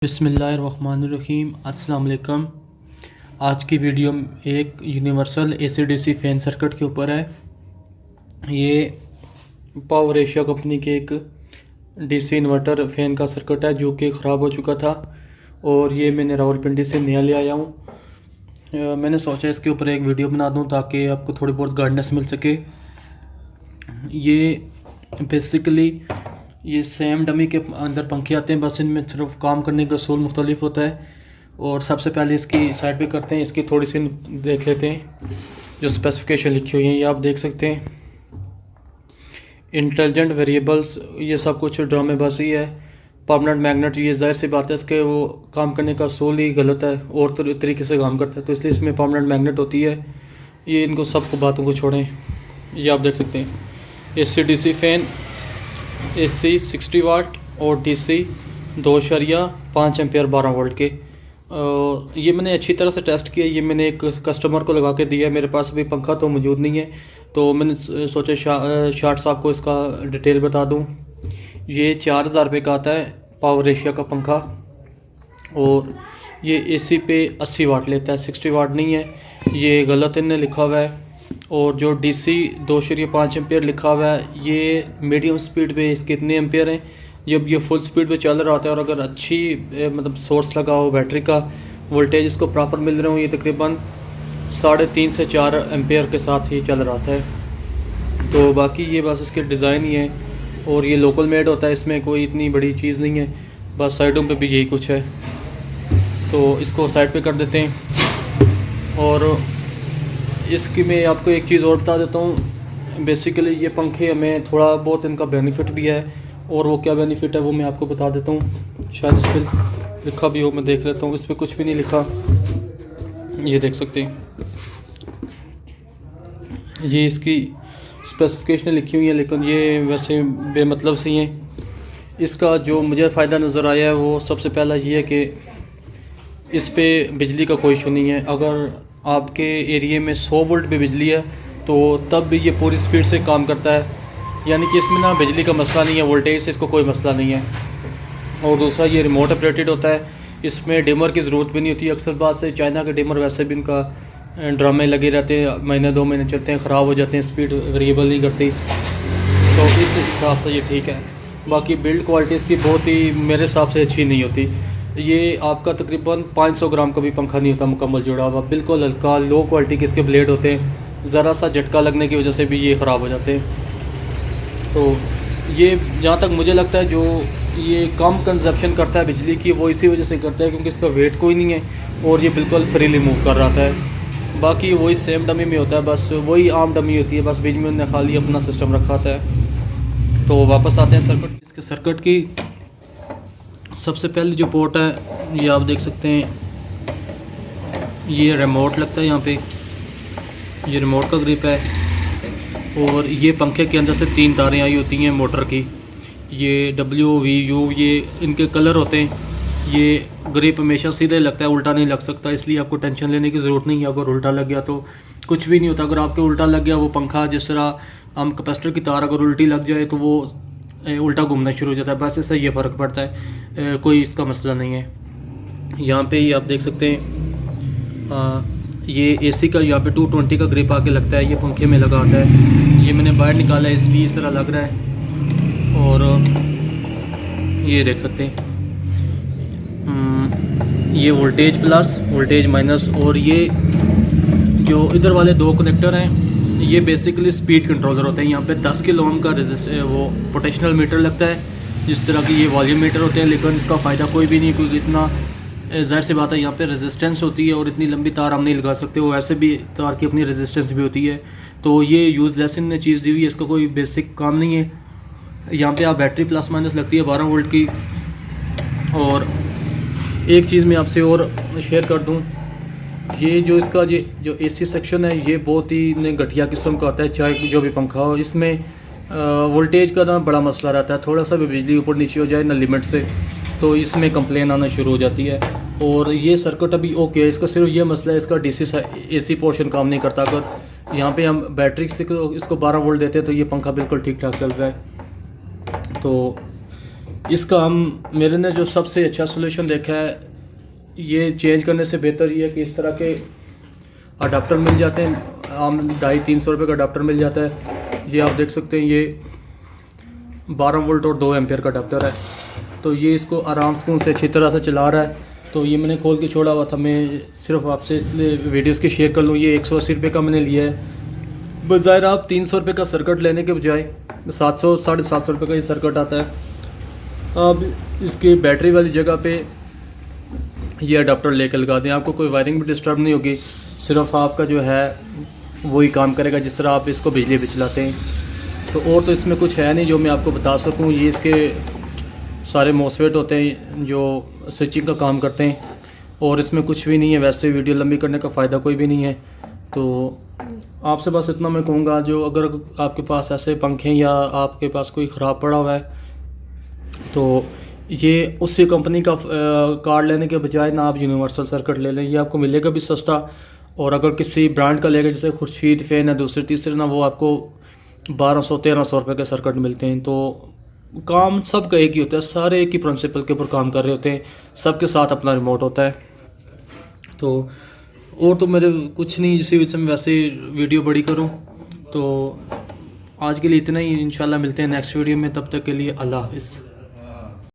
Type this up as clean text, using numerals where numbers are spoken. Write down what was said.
बिस्मिल्लाहिर्रहमानिर्रहीम अस्सलाम वालेकुम। आज की वीडियो एक यूनिवर्सल AC/DC फ़ैन सर्किट के ऊपर है। ये पावर एशिया कंपनी के एक DC इन्वर्टर फ़ैन का सर्किट है जो कि ख़राब हो चुका था और ये मैंने रावलपिंडी से नया ले आया हूँ। मैंने सोचा इसके ऊपर एक वीडियो बना दूँ ताकि आपको थोड़ी बहुत गाइडेंस मिल सके। ये बेसिकली ये सेम डमी के अंदर पंखे आते हैं, बस इनमें सिर्फ काम करने का असूल मुख्तलिफ होता है। और सबसे पहले इसकी साइड पे करते हैं, इसकी थोड़ी सी देख लेते हैं जो स्पेसिफिकेशन लिखी हुई है। ये आप देख सकते हैं, इंटेलिजेंट वेरिएबल्स, ये सब कुछ ड्रामेबाजी है। परमानेंट मैग्नेट, ये जाहिर सी बात है इसके वो काम करने का असूल ही गलत है और तरीके से काम करता है, तो इसलिए इसमें परमानेंट मैग्नेट होती है। ये इनको सबको बातों को छोड़ें। ये आप देख सकते हैं AC/DC फ़ैन, AC 60 वाट और DC 2.5 एम्पियर 12 वोल्ट के। ये मैंने अच्छी तरह से टेस्ट किया। ये मैंने एक कस्टमर को लगा के दिया है, मेरे पास अभी पंखा तो मौजूद नहीं है, तो मैंने सोचा शार्ट साहब को इसका डिटेल बता दूं। ये 4000 रुपये का आता है पावर एशिया का पंखा और ये AC पे 80 वाट लेता है, 60 वाट नहीं है, ये गलत इन्हें लिखा हुआ है। और जो DC 2.5 एम्पियर लिखा हुआ है, ये मीडियम स्पीड पे इसके इतने एम्पियर हैं। जब ये फुल स्पीड पे चल रहा होता है और अगर अच्छी मतलब सोर्स लगा हो, बैटरी का वोल्टेज इसको प्रॉपर मिल रहे हो, ये तकरीबन 3.5 से 4 एम्पियर के साथ ही चल रहा था। तो बाकी ये बस इसके डिज़ाइन ही है और ये लोकल मेड होता है, इसमें कोई इतनी बड़ी चीज़ नहीं है, बस साइडों पे भी यही कुछ है। तो इसको साइड पे कर देते हैं। और इसकी मैं आपको एक चीज़ और बता देता हूँ। बेसिकली ये पंखे हमें थोड़ा बहुत इनका बेनिफिट भी है, और वो क्या बेनिफिट है वो मैं आपको बता देता हूँ। शायद इस पर लिखा भी हो, मैं देख लेता हूँ। इस पर कुछ भी नहीं लिखा, ये देख सकते हैं, ये इसकी स्पेसिफिकेशन लिखी हुई है, लेकिन ये वैसे बेमतलब सी हैं। इसका जो मुझे फ़ायदा नज़र आया है वो सबसे पहला ये है कि इस पर बिजली का कोई इशू नहीं है। अगर आपके एरिया में 100 वोल्ट पे बिजली है तो तब भी ये पूरी स्पीड से काम करता है, यानी कि इसमें ना बिजली का मसला नहीं है, वोल्टेज से इसको कोई मसला नहीं है। और दूसरा, ये रिमोट ऑपरेटेड होता है, इसमें डिमर की ज़रूरत भी नहीं होती। अक्सर बात से चाइना के डिमर वैसे भी इनका ड्रामे लगे रहते हैं, महीने 2 महीने चलते हैं, ख़राब हो जाते हैं, स्पीड वेरिएबल नहीं करती, तो इस हिसाब से ये ठीक है। बाकी बिल्ड क्वालिटी इसकी बहुत ही मेरे हिसाब से अच्छी नहीं होती। ये आपका तकरीबन 500 ग्राम का भी पंखा नहीं होता मुकम्मल जुड़ा हुआ, बिल्कुल हल्का लो क्वालिटी के इसके ब्लेड होते हैं, ज़रा सा झटका लगने की वजह से भी ये ख़राब हो जाते हैं। तो ये जहाँ तक मुझे लगता है जो ये कम कंजप्शन करता है बिजली की, वो इसी वजह से करता है क्योंकि इसका वेट कोई नहीं है और ये बिल्कुल फ्रीली मूव कर रहा है। बाकी वही सेम डमी में होता है, बस वही आम डमी होती है, बस बीच में उन्होंने खाली अपना सिस्टम रखा होता है। तो वापस आते हैं सर्किट। इसके सर्किट की सबसे पहले जो पोर्ट है, ये आप देख सकते हैं, ये रिमोट लगता है यहाँ पे, ये रिमोट का ग्रिप है। और ये पंखे के अंदर से 3 तारें आई होती हैं मोटर की, ये W, V, U, ये इनके कलर होते हैं। ये ग्रिप हमेशा सीधे लगता है, उल्टा नहीं लग सकता, इसलिए आपको टेंशन लेने की ज़रूरत नहीं है। अगर उल्टा लग गया तो कुछ भी नहीं होता। अगर आपके उल्टा लग गया वो पंखा, जिस तरह हम कैपेसिटर की तार अगर उल्टी लग जाए तो वो उल्टा घूमना शुरू हो जाता है, बस इससे ये फ़र्क पड़ता है, कोई इसका मसला नहीं है। यहाँ पे ये आप देख सकते हैं, ये AC का यहाँ पे 220 का ग्रिप आके लगता है, ये पंखे में लगा होता है। ये मैंने बाहर निकाला है इसलिए इस तरह लग रहा है। और ये देख सकते हैं, ये वोल्टेज प्लस, वोल्टेज माइनस, और ये जो इधर वाले 2 कनेक्टर हैं ये बेसिकली स्पीड कंट्रोलर होते हैं। यहाँ पे 10 किलो ओम का वो पोटेंशियल मीटर लगता है, जिस तरह की ये वॉल्यूम मीटर होते हैं, लेकिन इसका फ़ायदा कोई भी नहीं, क्योंकि इतना ज़ाहिर सी बात है यहाँ पे रेजिस्टेंस होती है और इतनी लंबी तार हम नहीं लगा सकते, वो वैसे भी तार की अपनी रेजिस्टेंस भी होती है। तो ये यूज़लेस ने चीज़ दी हुई है, इसका कोई बेसिक काम नहीं है। यहाँ पे आप बैटरी प्लस माइनस लगती है 12 वोल्ट की। और एक चीज़ मैं आपसे और शेयर कर दूँ, ये जो इसका जो AC सेक्शन है ये बहुत ही घटिया किस्म का होता है, चाहे जो भी पंखा हो। इसमें वोल्टेज का ना बड़ा मसला रहता है, थोड़ा सा भी बिजली ऊपर नीचे हो जाए ना लिमिट से तो इसमें कंप्लेन आना शुरू हो जाती है। और ये सर्किट अभी ओके है, इसका सिर्फ ये मसला है इसका AC पोर्शन काम नहीं करता। अगर यहाँ पे हम बैटरी से इसको 12 वोल्ट देते हैं तो ये पंखा बिल्कुल ठीक ठाक चल रहा है। तो इसका हम मेरे ने जो सबसे अच्छा सोल्यूशन देखा है, ये चेंज करने से बेहतर ये है कि इस तरह के अडाप्टर मिल जाते हैं, आम 250-300 रुपये का अडाप्टर मिल जाता है। ये आप देख सकते हैं, ये 12 वोल्ट और 2 एम्पियर का अडाप्टर है। तो ये इसको आराम सुकून से अच्छी तरह से चला रहा है। तो ये मैंने खोल के छोड़ा हुआ था, मैं सिर्फ आपसे इसलिए वीडियोस की शेयर कर लूँ। ये 180 रुपये का मैंने लिया है। बज़ाहिर आप 300 रुपये का सर्किट लेने के बजाय 700-750 रुपये का ये सर्किट आता है। अब इसकी बैटरी वाली जगह पे ये अडाप्टर लेकर लगा दें, आपको कोई वायरिंग भी डिस्टर्ब नहीं होगी, सिर्फ आपका जो है वही काम करेगा जिस तरह आप इसको बिजली पे चलाते हैं। तो और तो इसमें कुछ है नहीं जो मैं आपको बता सकूं। ये इसके सारे मॉसफेट होते हैं जो स्विचिंग का काम करते हैं, और इसमें कुछ भी नहीं है। वैसे वीडियो लंबी करने का फ़ायदा कोई भी नहीं है। तो आपसे बस इतना मैं कहूँगा, जो अगर आपके पास ऐसे पंखे या आपके पास कोई ख़राब पड़ा हुआ है, तो ये उसी कंपनी का कार्ड लेने के बजाय ना आप यूनिवर्सल सर्किट ले लें, ये आपको मिलेगा भी सस्ता। और अगर किसी ब्रांड का लेगा, जैसे खुर्शीद फैन है दूसरे तीसरे ना, वो आपको 1200-1300 रुपये के सर्किट मिलते हैं। तो काम सबका एक ही होता है, सारे एक ही प्रिंसिपल के ऊपर काम कर रहे होते हैं, सबके साथ अपना रिमोट होता है। तो और तो मेरे कुछ नहीं, इसी वजह से मैं वैसे वीडियो बड़ी करूं। तो आज के लिए इतना ही, इंशाल्लाह मिलते हैं नेक्स्ट वीडियो में, तब तक के लिए अल्लाह हाफ़िज़।